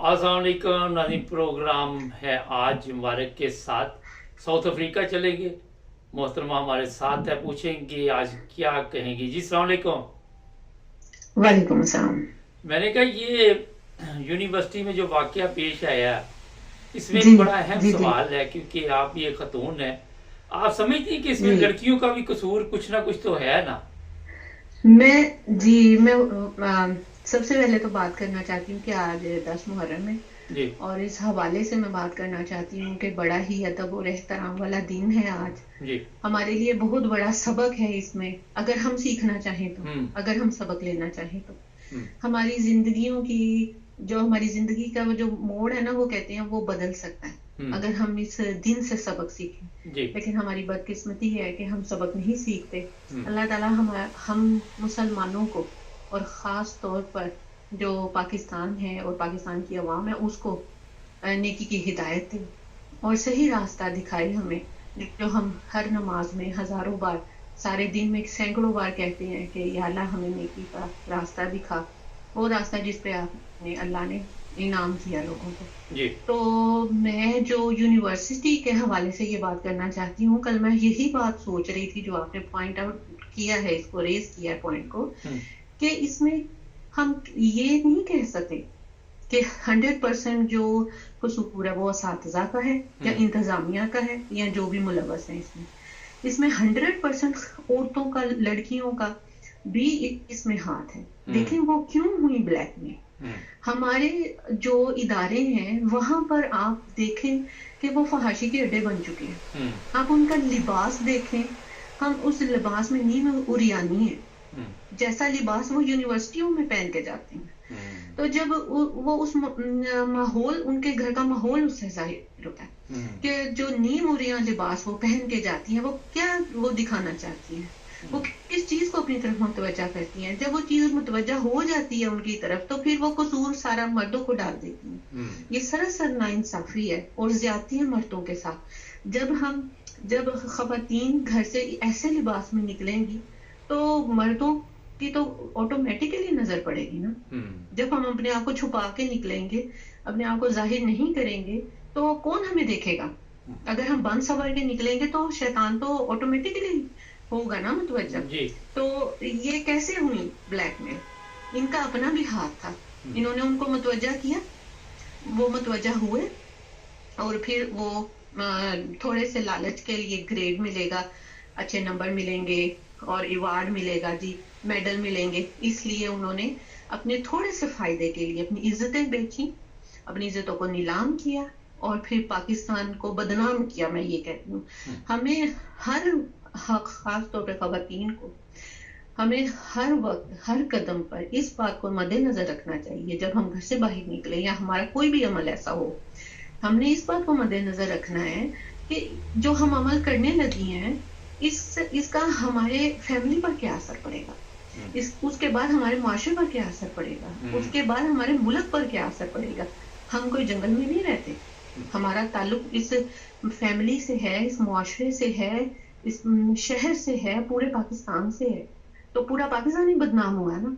अस्सलाम वालेकुम नाज़रीन, प्रोग्राम है आज मुबारक के साथ साउथ अफ्रीका चलेंगे। मोहतरमा हमारे साथ है, पूछेंगे आज क्या कहेंगी। जी अस्सलाम वालेकुम। वालेकुम सलाम। मैंने कहा ये यूनिवर्सिटी में जो वाकया पेश आया, इसमें जी एक बड़ा अहम जी जी सवाल है, क्योंकि आप ये खतून है, आप समझती हैं कि इसमें जी लड़कियों का भी कसूर कुछ ना कुछ तो है ना? मैं सबसे पहले तो बात करना चाहती हूँ कि आज 10 मुहर्रम है। जी और इस हवाले से मैं बात करना चाहती हूँ कि बड़ा ही अदब और एहतराम वाला दिन है आज। जी। हमारे लिए बहुत बड़ा सबक है इसमें, अगर हम सीखना चाहें तो, हम्म अगर हम सबक लेना चाहें तो। हम्म हमारी जिंदगियों की, जो हमारी जिंदगी का वो जो मोड़ है ना, वो कहते हैं वो बदल सकता है हम्म। अगर हम इस दिन से सबक सीखें। जी। लेकिन हमारी बदकिस्मती है कि हम सबक नहीं सीखते। हम्म अल्लाह ताला हम मुसलमानों को, और ख़ास तौर पर जो पाकिस्तान है और पाकिस्तान की आवाम है, उसको नेकी की हिदायत दे और सही रास्ता दिखाए हमें, जो हम हर नमाज में हज़ारों बार, सारे दिन में सैकड़ों बार कहते हैं कि या अल्लाह हमें नेकी का रास्ता दिखा, वो रास्ता जिस पे आपने, अल्लाह ने इनाम किया लोगों को। जी। तो मैं जो यूनिवर्सिटी के हवाले से ये बात करना चाहती हूँ, कल मैं यही बात सोच रही थी जो आपने पॉइंट आउट किया है, इसको रेज किया है पॉइंट को, हम्म कि इसमें हम ये नहीं कह सकते कि 100% जो कसूर है वो असातिज़ा का है या हम्म इंतजामिया का है या जो भी मुलव्वस है इसमें। इसमें 100% औरतों का, लड़कियों का भी इसमें हाथ है। देखें वो क्यों हुई ब्लैक में। हम्म हमारे जो इदारे हैं वहां पर आप देखें कि वो फहाशी के अड्डे बन चुके हैं। हम्म आप उनका लिबास देखें, हम उस लिबास में नीम उरियानी है, हम्म जैसा लिबास वो यूनिवर्सिटियों में पहन के जाते हैं। हम्म तो जब वो उस माहौल, उनके घर का माहौल उससे जाहिर होता है हम्म कि जो नीम उरिया लिबास वो पहन के जाती हैं, वो क्या वो दिखाना चाहती हैं, वो किस चीज को अपनी तरफ मुतवज्जा करती हैं। जब वो चीज मुतवज्जा हो जाती है उनकी तरफ, तो फिर वो कसूर सारा मर्दों को डाल देती हैं। ये सरासर नाइंसाफी है और ज्यादती है मर्दों के साथ। जब खवातीन घर से ऐसे लिबास में निकलेंगी तो मर्दों की तो ऑटोमेटिकली नजर पड़ेगी ना। जब हम अपने आप को छुपा के निकलेंगे, अपने आप को जाहिर नहीं करेंगे, तो कौन हमें देखेगा। अगर हम बंद सवर के निकलेंगे तो शैतान तो ऑटोमेटिकली होगा ना मुतवज्जा। जी। तो ये कैसे हुई ब्लैक में, इनका अपना भी हाथ था। इन्होंने उनको मुतवज्जा किया, वो मुतवज्जा हुए, और फिर वो थोड़े से लालच के लिए ग्रेड मिलेगा, अच्छे नंबर मिलेंगे और अवार्ड मिलेगा, जी मेडल मिलेंगे, इसलिए उन्होंने अपने थोड़े से फायदे के लिए अपनी इज्जतें बेची, अपनी इज्जतों को नीलाम किया और फिर पाकिस्तान को बदनाम किया। मैं ये कहती हूँ हमें हर हक, खास तौर पर खवातीन को, हमें हर वक्त हर कदम पर इस बात को मद्देनजर रखना चाहिए। जब हम घर से बाहर निकले या हमारा कोई भी अमल ऐसा हो, हमने इस बात को मद्देनजर रखना है कि जो हम अमल करने लगी हैं, इसका हमारे फैमिली पर क्या असर पड़ेगा, उसके बाद हमारे माशरे पर क्या असर पड़ेगा, उसके बाद हमारे मुल्क पर क्या असर पड़ेगा। हम कोई जंगल में नहीं रहते, हमारा ताल्लुक इस फैमिली से है, इस मुआशरे से है, इस शहर से है, पूरे पाकिस्तान से है। तो पूरा पाकिस्तान ही बदनाम हुआ ना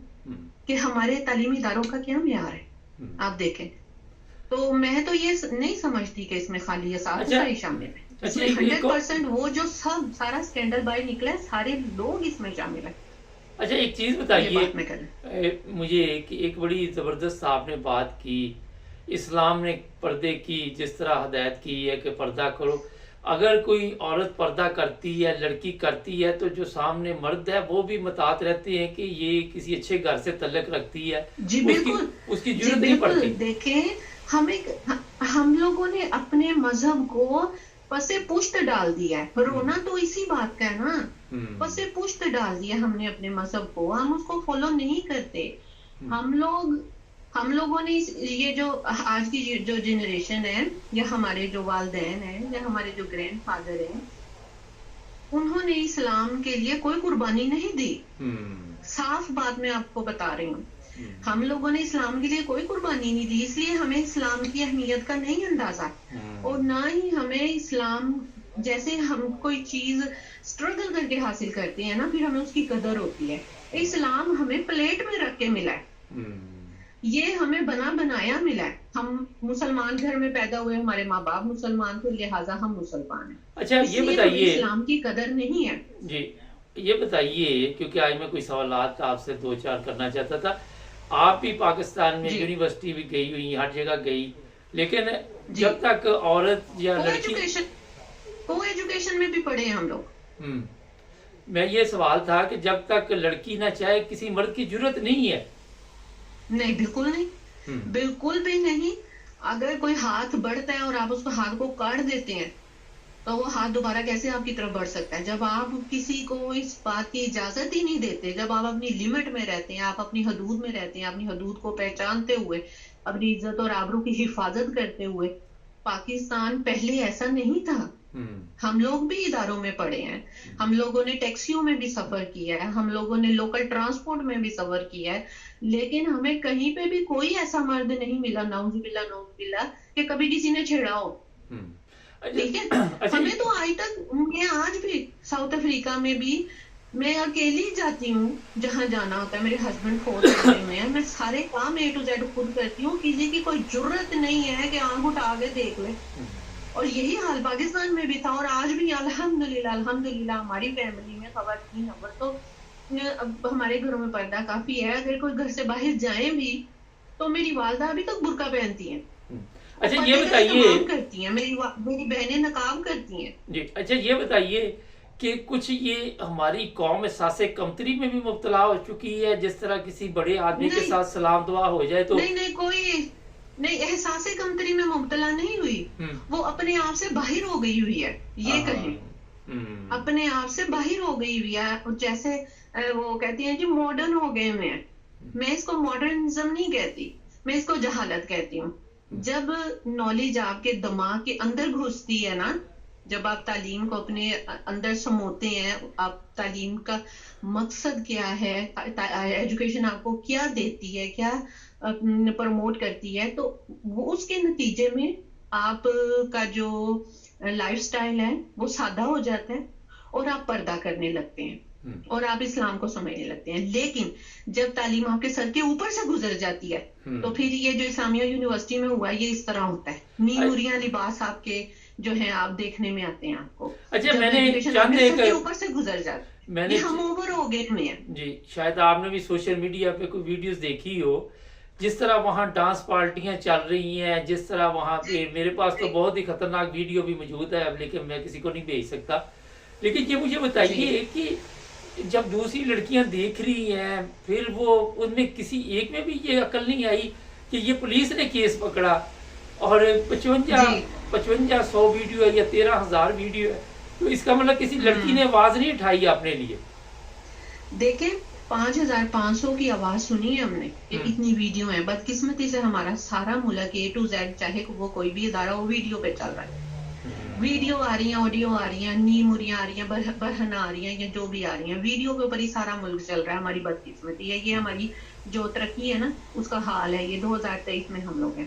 कि हमारे तालीमी इदारों का क्या मेयार है। आप देखें, तो मैं तो ये नहीं समझती कि इसमें खाली असातिज़ा ही शामिल है। इसमें 100% वो जो सब सारा स्कैंडल बाहर निकला है, सारे लोग इसमें शामिल है। अच्छा, एक चीज़ बताइए मुझे, एक बड़ी ज़बरदस्त आपने बात की, इस्लाम ने पर्दे की जिस तरह हदायत की है कि पर्दा करो। अगर कोई औरत पर्दा करती है, लड़की करती है, तो जो सामने मर्द है वो भी मतात रहते हैं कि ये किसी अच्छे घर से तल्लक रखती है, जी बिल्कुल, उसकी जरूरत नहीं पड़ती। देखें, हम लोगों ने अपने मजहब को पसे पुश्त डाल दिया है। रोना तो इसी बात का है ना, पसे पुश्त डाल दिया हमने अपने मजहब को, हम उसको फॉलो नहीं करते। हम लोगों ने ये जो आज की जो जनरेशन है, या हमारे जो वालिदैन हैं, या हमारे जो ग्रैंड फादर हैं, उन्होंने इस्लाम के लिए कोई कुर्बानी नहीं दी। साफ बात मैं आपको बता रही हूँ, हम लोगों ने इस्लाम के लिए कोई कुर्बानी नहीं दी, इसलिए हमें इस्लाम की अहमियत का नहीं अंदाजा, और ना ही हमें इस्लाम, जैसे हम कोई चीज स्ट्रगल करके हासिल करते हैं ना, फिर हमें उसकी कदर होती है। इस्लाम हमें प्लेट में रख के मिला है, یہ ہمیں بنا بنایا ملا ہے. ہم مسلمان گھر میں پیدا ہوئے, ہمارے ماں باپ مسلمان تھے, لہٰذا ہم مسلمان ہیں. اچھا یہ بتائیے, اسلام کی قدر نہیں ہے. جی یہ بتائیے, کیونکہ آج میں کوئی سوالات آپ سے 2-4 کرنا چاہتا تھا. آپ بھی پاکستان میں یونیورسٹی بھی گئی ہوئی, ہر جگہ گئی, لیکن جب تک عورت یا لڑکی کو ایجوکیشن میں بھی پڑھے ہیں ہم لوگ. میں یہ سوال تھا کہ جب تک لڑکی نہ چاہے کسی مرد کی ضرورت نہیں ہے. نہیں, بالکل نہیں, بالکل بھی نہیں. اگر کوئی ہاتھ بڑھتا ہے اور آپ اس کو ہاتھ کو کاٹ دیتے ہیں تو وہ ہاتھ دوبارہ کیسے آپ کی طرف بڑھ سکتا ہے؟ جب آپ کسی کو اس بات کی اجازت ہی نہیں دیتے, جب آپ اپنی لمٹ میں رہتے ہیں, آپ اپنی حدود میں رہتے ہیں, اپنی حدود کو پہچانتے ہوئے, اپنی عزت اور آبرو کی حفاظت کرتے ہوئے. پاکستان پہلے ایسا نہیں تھا. ہم لوگ بھی اداروں میں پڑھے ہیں, ہم لوگوں نے ٹیکسیوں میں بھی سفر کیا ہے, ہم لوگوں نے لوکل ٹرانسپورٹ میں بھی سفر کیا ہے, لیکن ہمیں کہیں پہ بھی کوئی ایسا مرد نہیں ملا, نعوذ باللہ نعوذ باللہ, کہ کبھی کسی نے چھیڑا ہو. ٹھیک ہے, ہمیں تو آج تک, میں آج بھی ساؤتھ افریقہ میں بھی میں اکیلی جاتی ہوں جہاں جانا ہوتا ہے. میرے ہسبینڈ فوج میں ہیں, میں سارے کام A to Z خود کرتی ہوں. کسی کی کوئی جرت نہیں ہے کہ آنکھ اٹھا کے دیکھ لے. اور یہی حال پاکستان میں بھی تھا, اور آج بھی الحمدللہ ہماری فیملی میں خواتین اب تو ہمارے گھروں میں پردہ کافی ہے. اگر کوئی گھر سے باہر جائیں بھی تو میری والدہ ابھی تک برقع پہنتی ہیں. اچھا یہ بتائیے, کرتی ہیں میری بہنیں نقاب کرتی ہیں. جی اچھا یہ بتائیے کہ کچھ یہ ہماری قوم احساس کمتری میں بھی مبتلا ہو چکی ہے, جس طرح کسی بڑے آدمی کے ساتھ سلام دعا ہو جائے تو؟ نہیں, کوئی نہیں, احساس کمتری میں مبتلا نہیں ہوئی, وہ اپنے آپ سے باہر ہو گئی ہوئی ہے. یہ کہیں اپنے آپ سے باہر ہو گئی ہوئی ہے. جیسے وہ کہتی ہیں جی ماڈرن ہو گئے ہیں. میں اس کو ماڈرنزم نہیں کہتی, میں اس کو جہالت کہتی ہوں. جب نالج آپ کے دماغ کے اندر گھستی ہے نا, جب آپ تعلیم کو اپنے اندر سموتے ہیں, آپ تعلیم کا مقصد کیا ہے, ایجوکیشن آپ کو کیا دیتی ہے, کیا پروموٹ کرتی ہے, تو وہ اس کے نتیجے میں آپ کا جو لائف سٹائل ہے وہ سادہ ہو جاتا ہے, اور آپ پردہ کرنے لگتے ہیں, اور آپ اسلام کو سمجھنے لگتے ہیں. لیکن جب تعلیم آپ کے سر کے اوپر سے گزر جاتی ہے تو پھر یہ جو اسلامیہ یونیورسٹی میں ہوا, یہ اس طرح ہوتا ہے. نیموریاں لباس آپ کے جو ہیں آپ دیکھنے میں آتے ہیں آپ کو. اچھا میں نے اوپر سے گزر جاتا ہے, ہم اوور ہو گئے میں. جی شاید آپ نے بھی سوشل میڈیا پہ کوئی ویڈیوز دیکھی ہو, جس طرح وہاں ڈانس پارٹیاں چل رہی ہیں, جس طرح وہاں پہ, میرے پاس تو بہت ہی خطرناک ویڈیو بھی موجود ہے اب, لیکن میں کسی کو نہیں بھیج سکتا. لیکن یہ مجھے بتائیے کہ جب دوسری لڑکیاں دیکھ رہی ہیں, پھر وہ ان میں کسی ایک میں بھی یہ عقل نہیں آئی کہ یہ پولیس نے کیس پکڑا اور 5500 ویڈیو ہے یا 13,000 ویڈیو ہے, تو اس کا مطلب کسی لڑکی نے آواز نہیں اٹھائی اپنے لیے. دیکھیں 5500 کی آواز سنی ہے ہم نے, اتنی ویڈیو ہیں. بدقسمتی سے ہمارا سارا ملک A to Z, چاہے وہ کوئی بھی ادارہ وہ ویڈیو پہ چل رہا ہے. ویڈیو آ رہی ہیں, آڈیو آ رہی ہیں, نیموریاں آ رہی ہیں, برہن آ رہی ہیں, یا جو بھی آ رہی ہیں, ویڈیو کے اوپر ہی سارا ملک چل رہا ہے. ہماری بدقسمتی ہے, یہ ہماری جو ترقی ہے نا اس کا حال ہے. یہ 2023 میں ہم لوگ ہیں.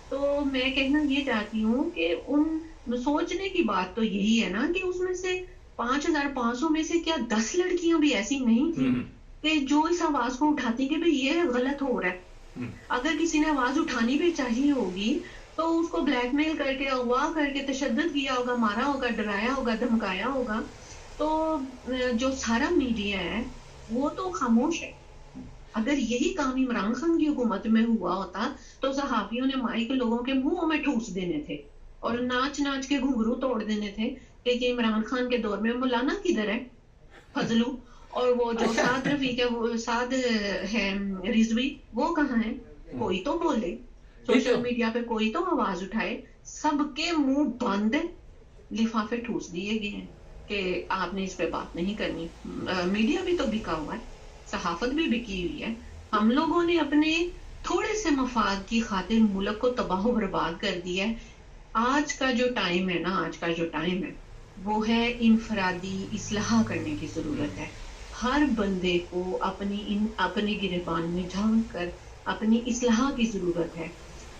تو میں کہنا یہ چاہتی ہوں کہ ان سوچنے کی بات تو یہی ہے نا کہ اس میں سے 5500 میں سے کیا 10 لڑکیاں بھی ایسی نہیں تھیں کہ جو اس آواز کو اٹھاتی کہ بھئی یہ غلط ہو رہا ہے. اگر کسی نے آواز اٹھانی بھی چاہیے ہوگی تو اس کو بلیک میل کر کے, اغوا کر کے تشدد کیا ہوگا, مارا ہوگا, ڈرایا ہوگا, دھمکایا ہوگا. تو جو سارا میڈیا ہے وہ تو خاموش ہے. اگر یہی کام عمران خان کی حکومت میں ہوا ہوتا تو صحافیوں نے مائک لوگوں کے منہوں میں ٹھوس دینے تھے اور ناچ ناچ کے گھنگرو توڑ دینے تھے کہ عمران خان کے دور میں مولانا کدھر ہے فضلو, اور وہ جو سعد رفیق ہے, وہ سعد ہے رضوی, وہ کہاں ہے؟ کوئی تو بولے, سوشل میڈیا پہ کوئی تو آواز اٹھائے. سب کے منہ بند, لفافے ٹھوس دیے گئے ہیں کہ آپ نے اس پہ بات نہیں کرنی. میڈیا بھی تو بکا ہوا ہے, صحافت بھی بکی ہوئی ہے. ہم لوگوں نے اپنے تھوڑے سے مفاد کی خاطر ملک کو تباہ و برباد کر دیا ہے. آج کا جو ٹائم ہے نا, آج کا جو ٹائم ہے وہ ہے انفرادی اصلاح کرنے کی ضرورت ہے. ہر بندے کو اپنی گریبان میں جھانک کر اپنی اصلاح کی ضرورت ہے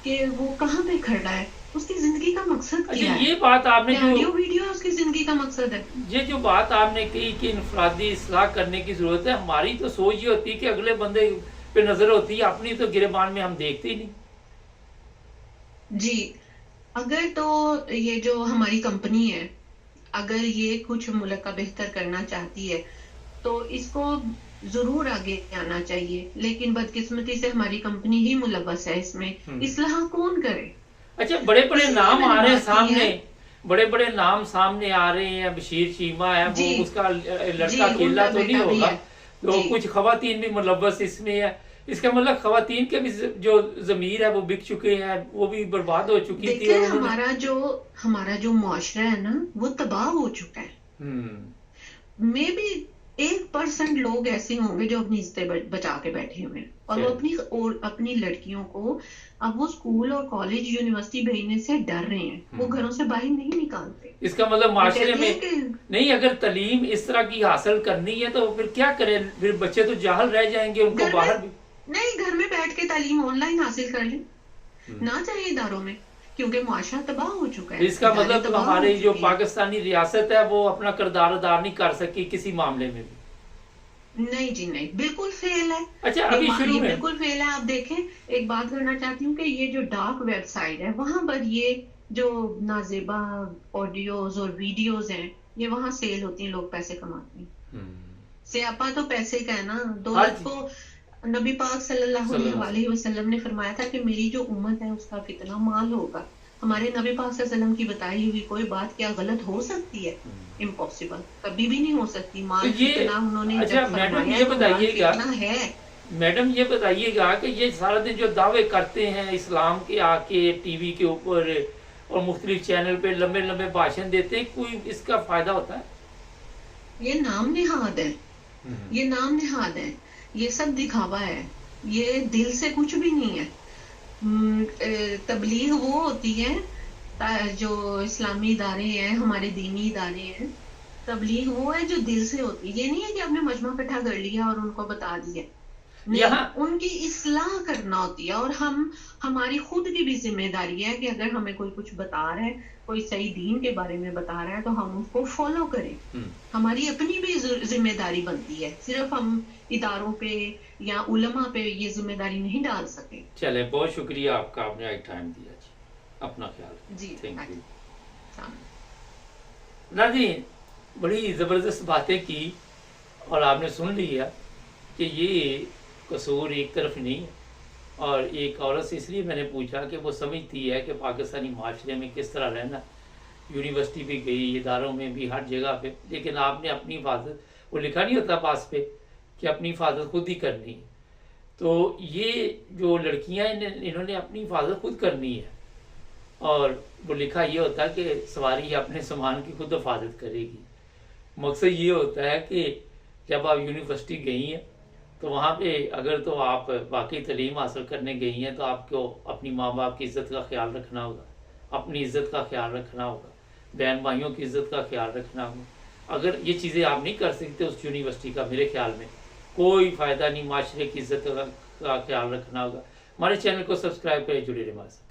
کہ وہ کہاں پہ کھڑا ہے, اس کی زندگی کا مقصد کیا ہے. یہ بات آپ نے آڈیو ویڈیو اس کی زندگی کا مقصد ہے. یہ جو بات آپ نے کہی کہ انفرادی اصلاح کرنے کی ضرورت ہے, ہماری تو سوچ یہ ہوتی ہے کہ اگلے بندے पे नजर होती है, अपनी तो गिरबान में हम देखते ही नहीं। जी, अगर तो ये जो हमारी कंपनी है, अगर ये कुछ मुल्क का बेहतर करना चाहती है तो इसको जरूर आगे आना चाहिए, लेकिन बदकिस्मती से हमारी कंपनी ही मुलव्वस है इसमें। इस्लाह कौन करे? अच्छा, बड़े बड़े नाम आ रहे हैं सामने, बड़े बड़े नाम सामने आ रहे हैं। बशीर चीमा है, वो उसका लड़का अकेला तो नहीं होगा, तो कुछ खवातीन भी मुलव्वस इसमें है। इसका मतलब खवातीन के भी जो जमीर है वो बिक चुके हैं, वो भी बर्बाद हो चुकी थी। हमारा जो मुआशरा है ना, वो तबाह हो चुका है। मे बी 1% लोग ऐसे होंगे जो अपनी इज्जतें बचा के बैठे हुए हैं, और वो अपनी लड़कियों को अब वो स्कूल और कॉलेज यूनिवर्सिटी भेजने से डर रहे हैं, वो घरों से बाहर नहीं निकालते। इसका मतलब माशरे में नहीं, अगर तालीम इस तरह की हासिल करनी है तो फिर क्या करें? फिर बच्चे तो जाहल रह जाएंगे, उनको बाहर भी नहीं, घर में बैठ के तालीम ऑनलाइन हासिल कर लें, ना चाहिए इदारों में, क्योंकि मुआशरा तबाह हो चुका है। इसका मतलब तो हमारी जो पाकिस्तानी रियासत है वो अपना किरदार अदा नहीं कर सकी किसी मामले में भी। नहीं जी नहीं, बिल्कुल फेल है। अच्छा, अभी शुरू में बिल्कुल फेल है। आप देखें, एक बात करना चाहती हूँ कि ये जो डार्क वेबसाइट है, वहां पर ये जो नाजेबा ऑडियोज और वीडियोज हैं, ये वहां सेल होती हैं, लोग पैसे कमाते हैं। स्यापा तो पैसे का है ना। दौलत को नबी पाक सल्लल्लाहु अलैहि वसल्लम ने फरमाया था कि मेरी जो उम्मत है उसका कितना माल होगा। हमारे नबी पाक सल्लल्लाहु अलैहि वसल्लम की बताई हुई कोई बात क्या गलत हो सकती है? इम्पॉसिबल, कभी भी नहीं हो सकती। माल कितना उन्होंने अच्छा मैडम ये बताइएगा, मैडम ये बताइएगा कि ये सारा दिन जो दावे करते हैं इस्लाम के आके टीवी के ऊपर और मुख्तलिफ चैनल पे लंबे लंबे भाषण देते हैं, कोई इसका फायदा होता है? ये नाम निहाद है, ये नाम निहाद है, ये सब दिखावा है, ये दिल से कुछ भी नहीं है। तबलीग वो होती है जो इस्लामी इदारे हैं, हमारे दीनी इदारे हैं, तबलीग वो है जो दिल से होती है। ये नहीं है कि आपने मजमा इकट्ठा कर लिया और उनको बता दिया, नहीं, उनकी इस्लाह करना होती है। और हमारी खुद की भी जिम्मेदारी है कि अगर हमें कोई कुछ बता रहा है, कोई सही दीन के बारे में बता रहा है, तो हम उसको फॉलो करें। हमारी अपनी भी जिम्मेदारी बनती है, सिर्फ हम इदारों पे या उलमा पे ये जिम्मेदारी नहीं डाल सके। चले, बहुत शुक्रिया आपका, आपने आज टाइम दिया जी। अपना ख्याल जी, थैंक यू। नाज़रीन, बड़ी ज़बरदस्त बातें की और आपने सुन लिया कि ये कसूर एक तरफ नहीं है। और एक औरत से इसलिए मैंने पूछा कि वो समझती है कि पाकिस्तानी माशरे में किस तरह रहना। यूनिवर्सिटी भी गई, इदारों में भी, हर जगह पे, लेकिन आपने अपनी हिफाजत, वो लिखा नहीं होता पास पे कि अपनी हिफाजत खुद ही करनी है। तो ये जो लड़कियां इन्होंने अपनी हिफाजत खुद करनी है, और वो लिखा ये होता है कि सवारी अपने सामान की खुद हिफाजत करेगी। मकसद ये होता है कि जब आप यूनिवर्सिटी गई हैं तो वहाँ पे अगर तो आप वाकई तालीम हासिल करने गई हैं तो आपको अपनी माँ बाप की इज़्ज़त का ख्याल रखना होगा, अपनी इज़्ज़त का ख्याल रखना होगा, बहन भाइयों की इज़्ज़त का ख्याल रखना होगा। अगर ये चीज़ें आप नहीं कर सकते उस यूनिवर्सिटी का, मेरे ख्याल में कोई फ़ायदा नहीं। माशरे की इज़्ज़त का ख्याल रखना होगा। हमारे चैनल को सब्सक्राइब करें, जुड़े रहिए हमारे साथ।